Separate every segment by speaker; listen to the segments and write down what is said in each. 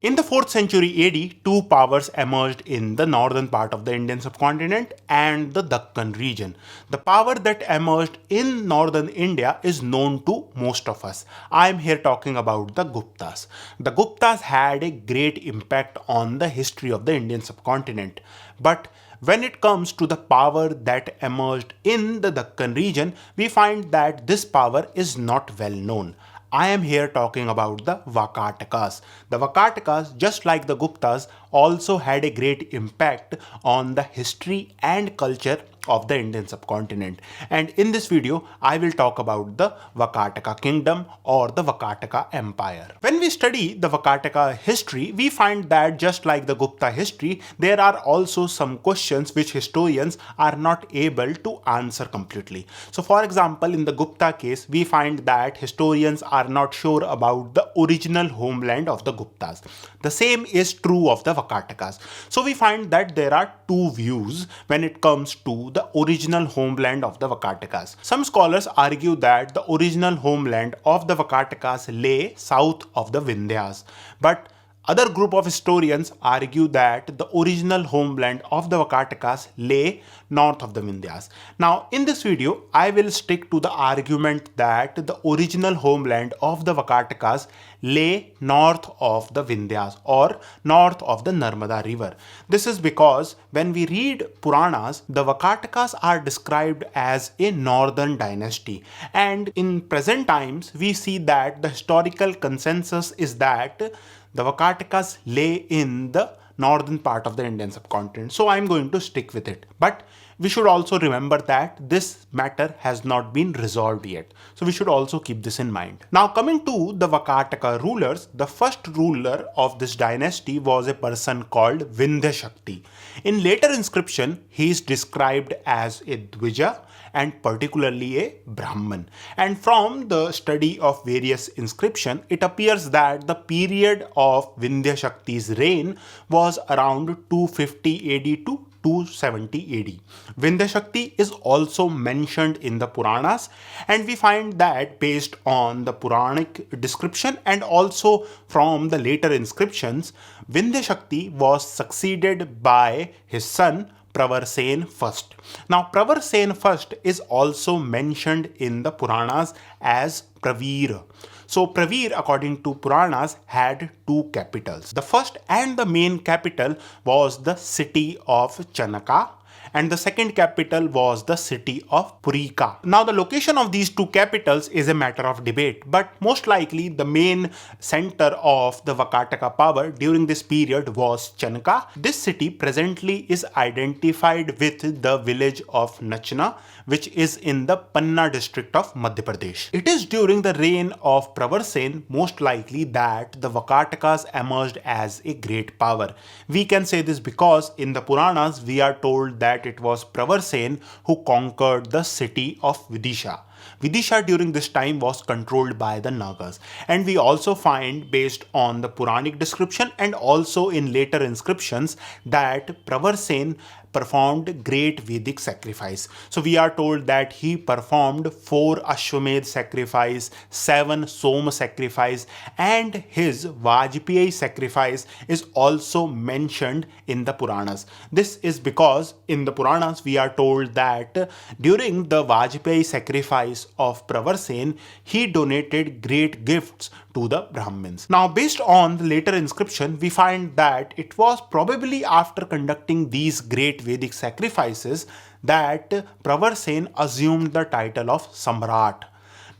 Speaker 1: In the 4th century AD, two powers emerged in the northern part of the Indian subcontinent and the Deccan region. The power that emerged in northern India is known to most of us. I am here talking about the Guptas. The Guptas had a great impact on the history of the Indian subcontinent. But when it comes to the power that emerged in the Deccan region, we find that this power is not well known. I am here talking about the Vakatakas. The Vakatakas, just like the Guptas, also had a great impact on the history and culture of the Indian subcontinent. And in this video, I will talk about the Vakataka kingdom or the Vakataka empire. When we study the Vakataka history, we find that just like the Gupta history, there are also some questions which historians are not able to answer completely. So for example, in the Gupta case, we find that historians are not sure about the original homeland of the Guptas. The same is true of the Vakatakas. So we find that there are two views when it comes to the original homeland of the Vakatakas. Some scholars argue that the original homeland of the Vakatakas lay south of the Vindhyas, but other group of historians argue that the original homeland of the Vakatakas lay north of the Vindhyas. Now, in this video, I will stick to the argument that the original homeland of the Vakatakas lay north of the Vindhyas or north of the Narmada river. This is because when we read Puranas, the Vakatakas are described as a northern dynasty, and in present times we see that the historical consensus is that the Vakatakas lay in the northern part of the Indian subcontinent. So I'm going to stick with it. But we should also remember that this matter has not been resolved yet. So we should also keep this in mind. Now coming to the Vakataka rulers, the first ruler of this dynasty was a person called Vindhya Shakti. In later inscription, he is described as a Dvija and particularly a Brahman. And from the study of various inscriptions, it appears that the period of Vindhya Shakti's reign was around 250 AD to 270 AD. Vindhya Shakti is also mentioned in the Puranas, and we find that based on the Puranic description and also from the later inscriptions, Vindhya Shakti was succeeded by his son Pravarsen first. Now Pravarsen first is also mentioned in the Puranas as Pravir. So Pravir, according to Puranas, had two capitals. The first and the main capital was the city of Chanaka, and the second capital was the city of Purika. Now the location of these two capitals is a matter of debate, but most likely the main center of the Vakataka power during this period was Chanaka. This city presently is identified with the village of Nachna, which is in the Panna district of Madhya Pradesh. It is during the reign of Pravarsen most likely that the Vakatakas emerged as a great power. We can say this because in the Puranas we are told that it was Pravarsen who conquered the city of Vidisha. Vidisha during this time was controlled by the Nagas, and we also find based on the Puranic description and also in later inscriptions that Pravarsen performed great Vedic sacrifice. So we are told that he performed 4 Ashwamedh sacrifice, 7 Soma sacrifice, and his Vajpayee sacrifice is also mentioned in the Puranas. This is because in the Puranas we are told that during the Vajpayee sacrifice of Pravarsen, he donated great gifts to the Brahmins. Now based on the later inscription, we find that it was probably after conducting these great Vedic sacrifices that Pravarsen assumed the title of Samrat.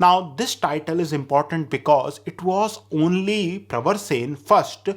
Speaker 1: Now this title is important because it was only Pravarsen first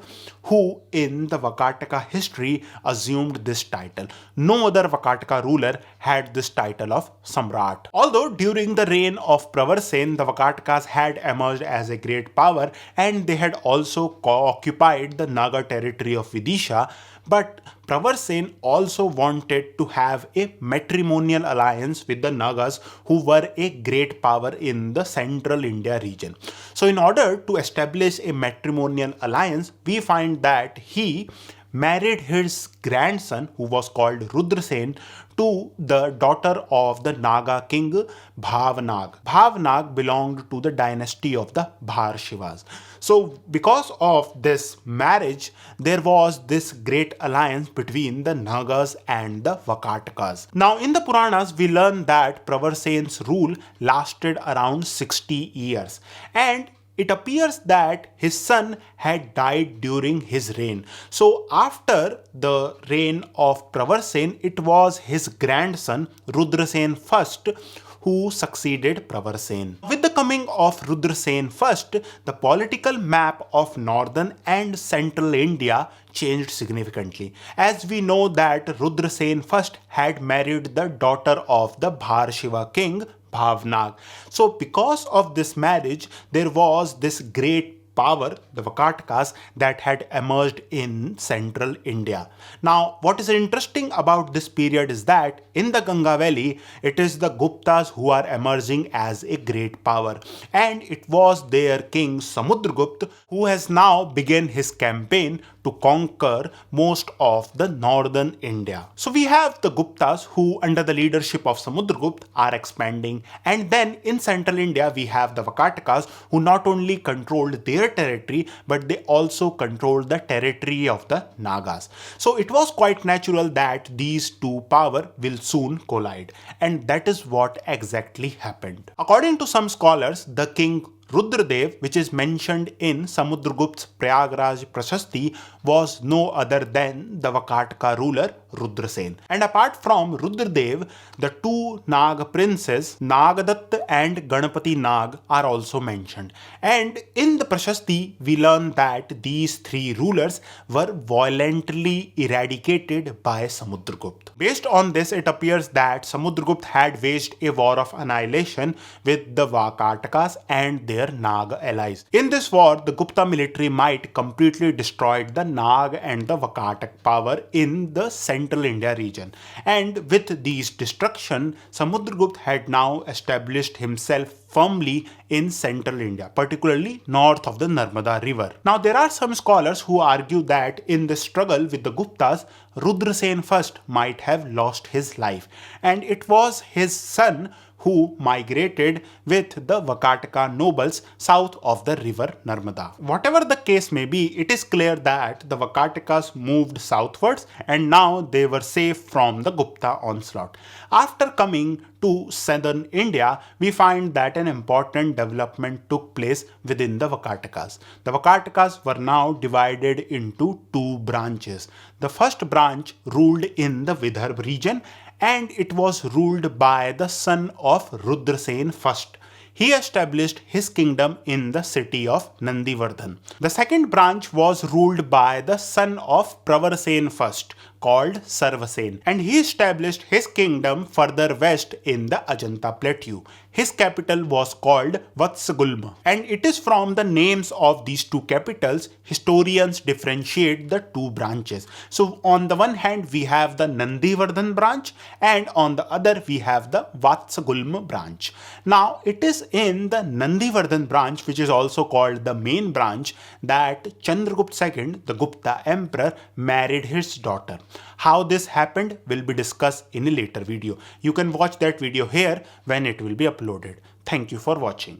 Speaker 1: who in the Vakataka history assumed this title. No other Vakataka ruler had this title of Samrat. Although during the reign of Pravarsen, the Vakatakas had emerged as a great power and they had also occupied the Naga territory of Vidisha, but Pravarsen also wanted to have a matrimonial alliance with the Nagas, who were a great power in the central India region. So in order to establish a matrimonial alliance, we find that he married his grandson, who was called Rudrasen, to the daughter of the Naga king Bhavnag. Bhavnag belonged to the dynasty of the Bharshivas. So because of this marriage, there was this great alliance between the Nagas and the Vakatakas. Now in the Puranas, we learn that Pravarsen's rule lasted around 60 years, and it appears that his son had died during his reign. So after the reign of Pravarsen, it was his grandson Rudrasen I who succeeded Pravarsen. With the coming of Rudrasen I, the political map of northern and central India changed significantly, as we know that Rudrasen I had married the daughter of the Bharshiva king Bhavnag. So because of this marriage, there was this great power, the Vakatakas, that had emerged in central India. Now, what is interesting about this period is that in the Ganga Valley, it is the Guptas who are emerging as a great power. And it was their king Samudragupta who has now begun his campaign to conquer most of the northern India. So we have the Guptas who, under the leadership of Samudragupta, are expanding. And then in central India, we have the Vakatakas who not only controlled their territory, but they also controlled the territory of the Nagas. So it was quite natural that these two powers will soon collide. And that is what exactly happened. According to some scholars, the king Rudradev, which is mentioned in Samudragupta's Prayagraj Prashasti, was no other than the Vakataka ruler Rudrasen. And apart from Rudradev, the two Nag princes, Nagadatta and Ganapati Nag, are also mentioned. And in the Prashasti, we learn that these three rulers were violently eradicated by Samudragupta. Based on this, it appears that Samudragupta had waged a war of annihilation with the Vakatakas and their Nag allies. In this war, the Gupta military might completely destroyed the Nag and the Vakatak power in the central India region. And with these destruction, Samudragupta had now established himself firmly in central India, particularly north of the Narmada river. Now there are some scholars who argue that in the struggle with the Guptas, Rudrasen I might have lost his life, and it was his son who migrated with the Vakataka nobles south of the river Narmada. Whatever the case may be, it is clear that the Vakatakas moved southwards and now they were safe from the Gupta onslaught. After coming to southern India, we find that an important development took place within the Vakatakas. The Vakatakas were now divided into two branches. The first branch ruled in the Vidarbha region, and it was ruled by the son of Rudrasen I. He established his kingdom in the city of Nandhivardhana. The second branch was ruled by the son of Pravarsen I, called Sarvasen, and he established his kingdom further west in the Ajanta plateau. His capital was called Vatsagulma, and it is from the names of these two capitals historians differentiate the two branches. So on the one hand we have the Nandhivardhana branch, and on the other we have the Vatsagulma branch. Now it is in the Nandhivardhana branch, which is also called the main branch, that Chandragupta II, the Gupta emperor, married his daughter. How this happened will be discussed in a later video. You can watch that video here when it will be uploaded. Thank you for watching.